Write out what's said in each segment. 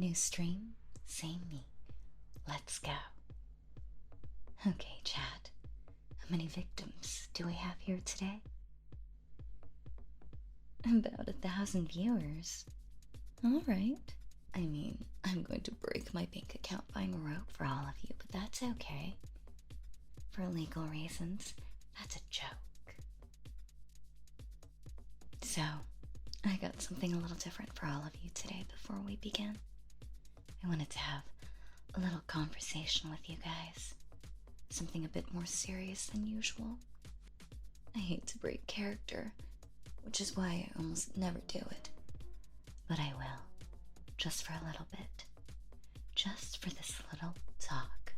New stream, same me. Let's go. Okay, chat. How many victims do we have here today? About 1,000 viewers. Alright. I mean, I'm going to break my bank account buying rope for all of you, but that's okay. For legal reasons, that's a joke. So, I got something a little different for all of you today before we begin. I wanted to have a little conversation with you guys. Something a bit more serious than usual. I hate to break character, which is why I almost never do it. But I will, just for a little bit. Just for this little talk.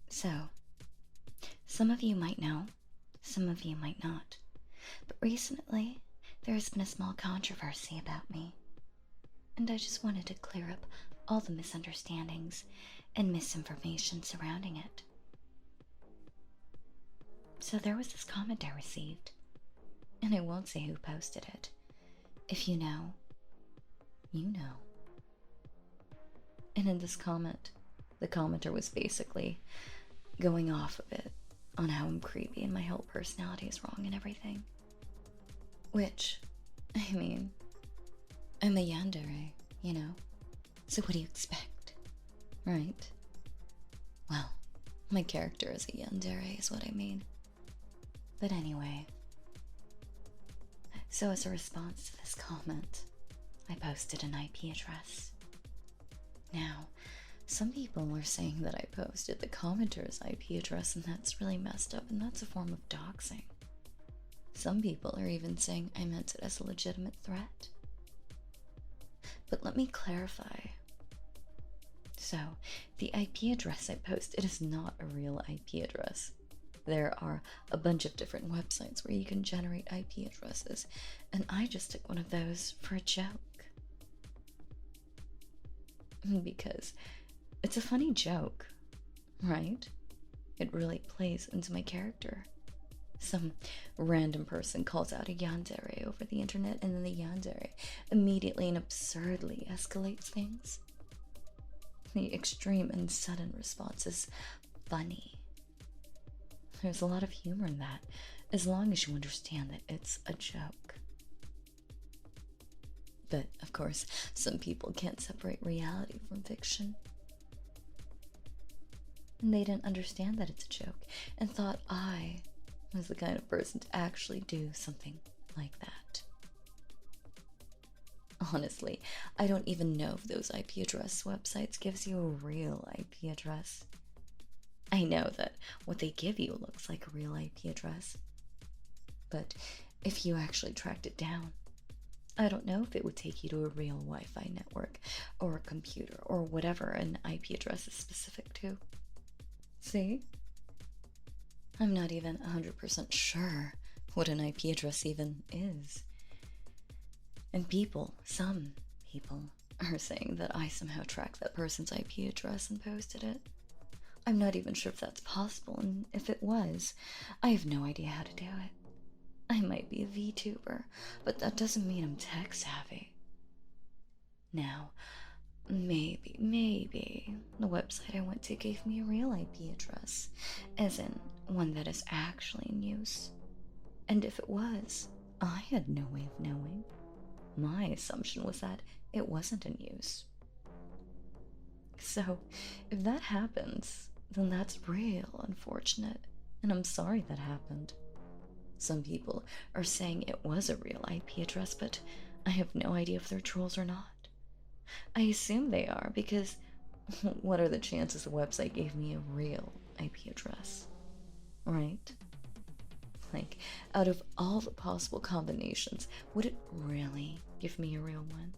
So, some of you might know, some of you might not, but recently there has been a small controversy about me, and I just wanted to clear up all the misunderstandings and misinformation surrounding it. So there was this comment I received, and I won't say who posted it. If you know, you know. And in this comment, the commenter was basically going off a bit on how I'm creepy and my whole personality is wrong and everything. Which, I mean, I'm a Yandere, you know? So what do you expect, right? Well, my character is a Yandere is what I mean. But anyway, so as a response to this comment, I posted an IP address. Now, some people are saying that I posted the commenter's IP address and that's really messed up and that's a form of doxing. Some people are even saying I meant it as a legitimate threat. But let me clarify. So, the IP address I posted is not a real IP address. There are a bunch of different websites where you can generate IP addresses, and I just took one of those for a joke. Because it's a funny joke, right? It really plays into my character. Some random person calls out a Yandere over the internet, and then the Yandere immediately and absurdly escalates things. The extreme and sudden response is funny. There's a lot of humor in that, as long as you understand that it's a joke. But, of course, some people can't separate reality from fiction. And they didn't understand that it's a joke, and thought I was the kind of person to actually do something like that. Honestly, I don't even know if those IP address websites gives you a real IP address. I know that what they give you looks like a real IP address. But if you actually tracked it down, I don't know if it would take you to a real Wi-Fi network or a computer or whatever an IP address is specific to. See? I'm not even 100% sure what an IP address even is. And some people, are saying that I somehow tracked that person's IP address and posted it. I'm not even sure if that's possible, and if it was, I have no idea how to do it. I might be a Vtuber, but that doesn't mean I'm tech savvy. Now, maybe the website I went to gave me a real IP address, as in one that is actually in use. And if it was, I had no way of knowing. My assumption was that it wasn't in use. So, if that happens, then that's real unfortunate, and I'm sorry that happened. Some people are saying it was a real IP address, but I have no idea if they're trolls or not. I assume they are, because what are the chances the website gave me a real IP address? Right? Like, out of all the possible combinations, would it really give me a real one?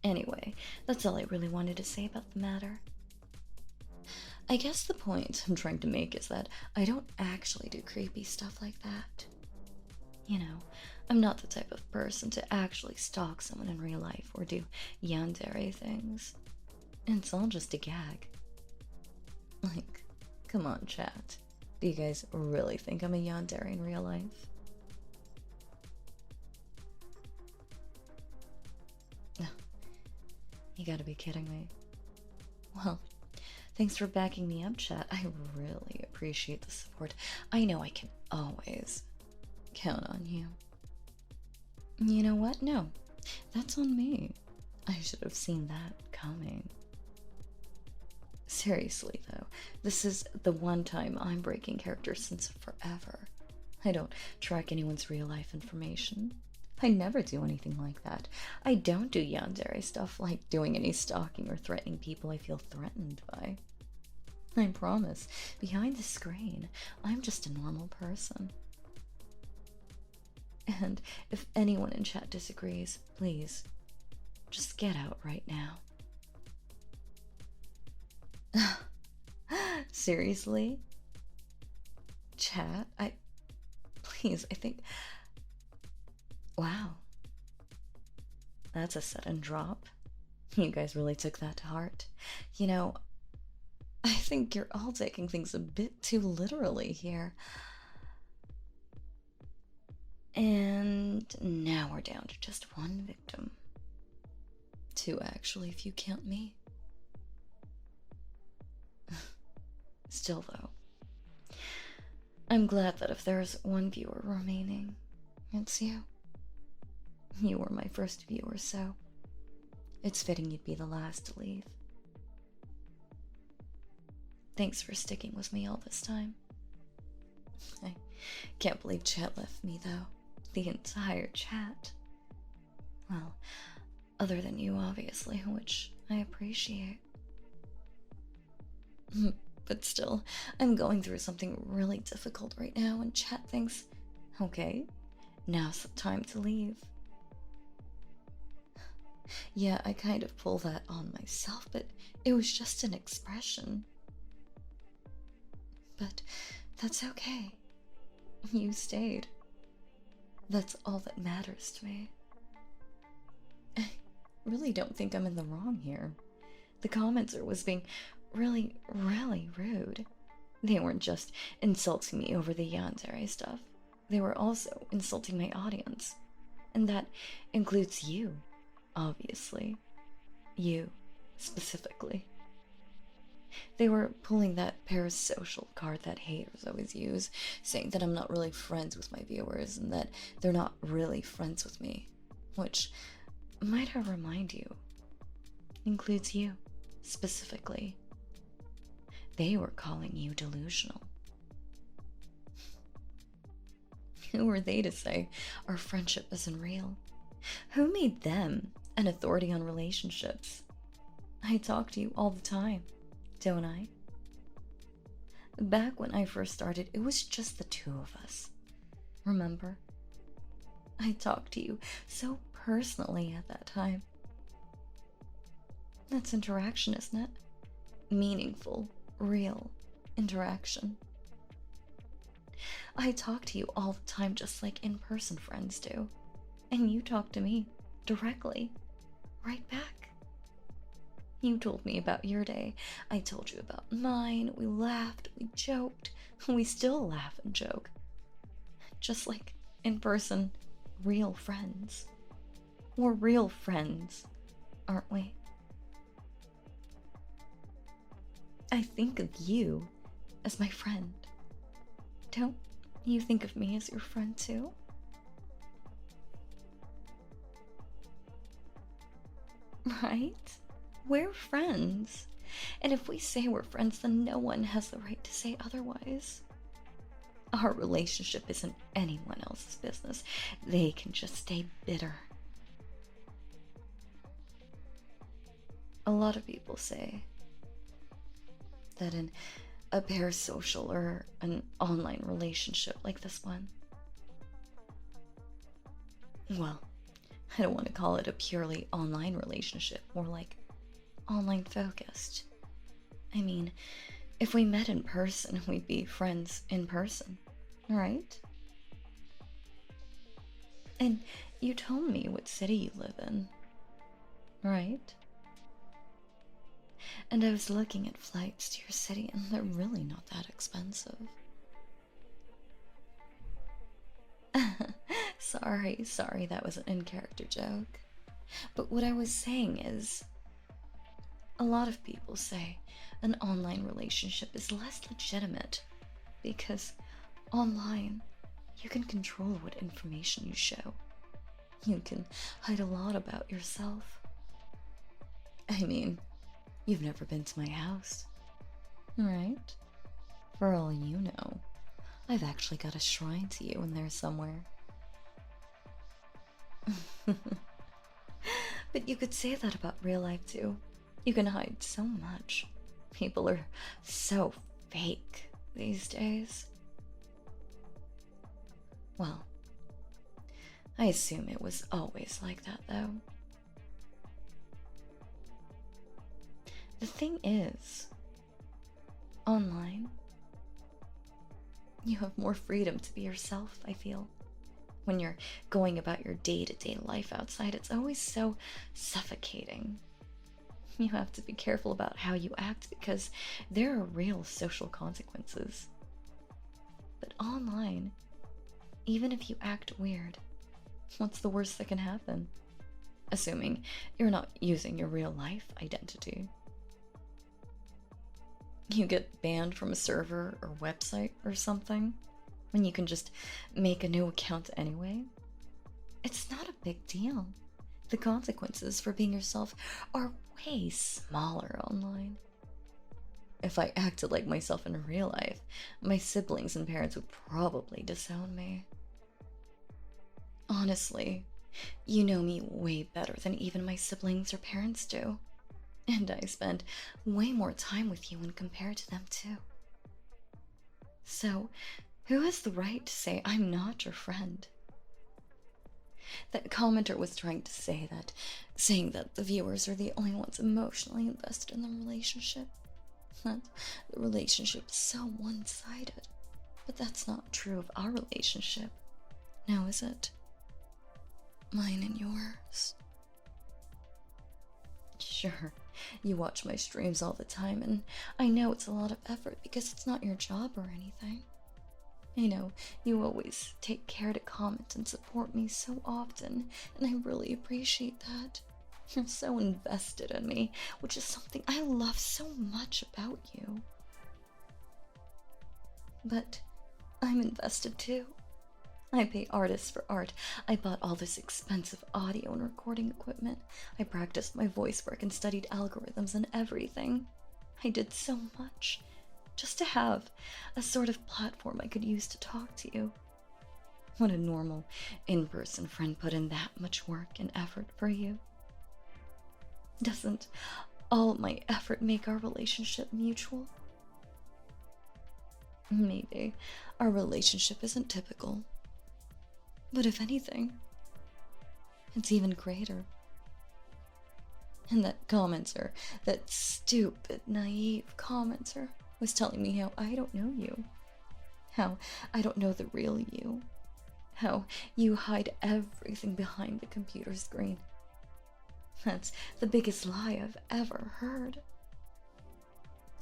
Anyway, that's all I really wanted to say about the matter. I guess the point I'm trying to make is that I don't actually do creepy stuff like that. You know, I'm not the type of person to actually stalk someone in real life or do yandere things. It's all just a gag. Like, come on, chat. Do you guys really think I'm a yandere in real life? gotta be kidding me. Well, thanks for backing me up, chat. I really appreciate the support. I know I can always count on you. You know what? No, that's on me. I should have seen that coming. Seriously, though, this is the one time I'm breaking character since forever. I don't track anyone's real life information. I never do anything like that. I don't do Yandere stuff like doing any stalking or threatening people I feel threatened by. I promise, behind the screen, I'm just a normal person. And if anyone in chat disagrees, please, just get out right now. Seriously? Chat? Please, I think... Wow. That's a sudden drop. You guys really took that to heart. You know, I think you're all taking things a bit too literally here. And now we're down to just one victim. Two, actually, if you count me. Still, though, I'm glad that if there's one viewer remaining, it's you. You were my first viewer, so it's fitting you'd be the last to leave. Thanks for sticking with me all this time. I can't believe chat left me, though. The entire chat. Well, other than you, obviously, which I appreciate. But still, I'm going through something really difficult right now, and chat thinks, okay, now's the time to leave. Yeah, I kind of pull that on myself, but it was just an expression. But that's okay. You stayed. That's all that matters to me. I really don't think I'm in the wrong here. The commenter was being really, really rude. They weren't just insulting me over the Yandere stuff. They were also insulting my audience. And that includes you, obviously. You, specifically. They were pulling that parasocial card that haters always use, saying that I'm not really friends with my viewers and that they're not really friends with me. Which, might I remind you, includes you, specifically. They were calling you delusional. Who are they to say our friendship isn't real? Who made them an authority on relationships? I talk to you all the time, don't I? Back when I first started, it was just the two of us. Remember? I talked to you so personally at that time. That's interaction, isn't it? Meaningful, real interaction. I talk to you all the time just like in-person friends do. And you talk to me directly, right back. You told me about your day. I told you about mine. We laughed, we joked. We still laugh and joke. Just like in-person, real friends. We're real friends, aren't we? I think of you as my friend. Don't you think of me as your friend too? Right? We're friends. And if we say we're friends, then no one has the right to say otherwise. Our relationship isn't anyone else's business. They can just stay bitter. A lot of people say that in a parasocial or an online relationship like this one, well, I don't want to call it a purely online relationship, more like online focused. I mean, if we met in person, we'd be friends in person, right? And you told me what city you live in, right? And I was looking at flights to your city, and they're really not that expensive. Sorry, that was an in-character joke. But what I was saying is, A lot of people say an online relationship is less legitimate because online you can control what information you show. You can hide a lot about yourself. I mean, you've never been to my house, right? For all you know, I've actually got a shrine to you in there somewhere. But you could say that about real life too. You can hide so much. People are so fake these days. Well, I assume it was always like that, though. The thing is, online, you have more freedom to be yourself, I feel. When you're going about your day-to-day life outside, it's always so suffocating. You have to be careful about how you act because there are real social consequences. But online, even if you act weird, what's the worst that can happen? Assuming you're not using your real life identity. You get banned from a server or website or something when you can just make a new account anyway. It's not a big deal. The consequences for being yourself are way smaller online. If I acted like myself in real life, my siblings and parents would probably disown me. Honestly, you know me way better than even my siblings or parents do. And I spend way more time with you when compared to them too. So, who has the right to say I'm not your friend? That commenter was trying to say that, saying that the viewers are the only ones emotionally invested in the relationship. That the relationship is so one-sided. But that's not true of our relationship. Now is it? Mine and yours. Sure, you watch my streams all the time, and I know it's a lot of effort because it's not your job or anything. I know you always take care to comment and support me so often, and I really appreciate that. You're so invested in me, which is something I love so much about you. But I'm invested too. I pay artists for art. I bought all this expensive audio and recording equipment. I practiced my voice work and studied algorithms and everything. I did so much just to have a sort of platform I could use to talk to you. Would a normal, in-person friend put in that much work and effort for you? Doesn't all my effort make our relationship mutual? Maybe our relationship isn't typical. But if anything, it's even greater. And that commenter, that stupid, naive commenter, was telling me how I don't know you. How I don't know the real you. How you hide everything behind the computer screen. That's the biggest lie I've ever heard.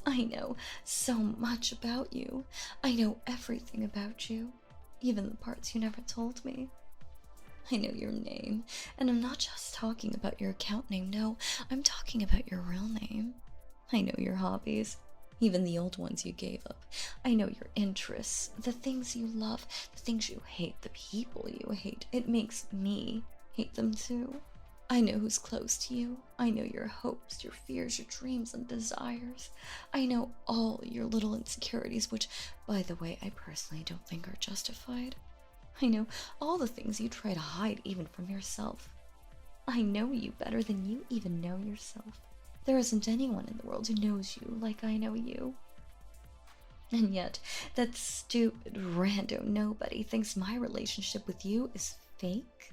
I know so much about you. I know everything about you. Even the parts you never told me. I know your name, and I'm not just talking about your account name, no, I'm talking about your real name. I know your hobbies, even the old ones you gave up. I know your interests, the things you love, the things you hate, the people you hate. It makes me hate them too. I know who's close to you. I know your hopes, your fears, your dreams and desires. I know all your little insecurities, which, by the way, I personally don't think are justified. I know all the things you try to hide even from yourself. I know you better than you even know yourself. There isn't anyone in the world who knows you like I know you. And yet, that stupid rando nobody thinks my relationship with you is fake.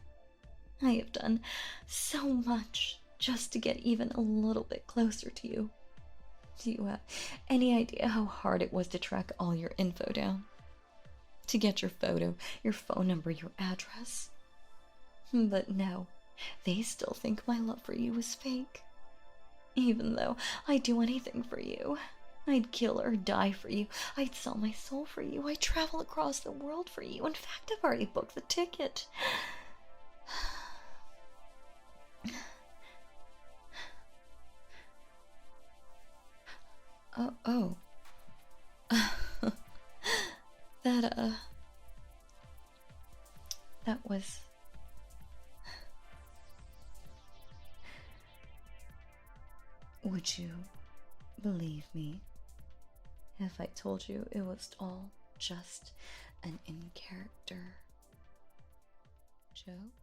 I have done so much just to get even a little bit closer to you. Do you have any idea how hard it was to track all your info down? To get your photo, your phone number, your address? But no, they still think my love for you is fake. Even though I'd do anything for you. I'd kill or die for you. I'd sell my soul for you. I'd travel across the world for you. In fact, I've already booked the ticket. Oh. That, that was. Would you believe me if I told you it was all just an in character joke?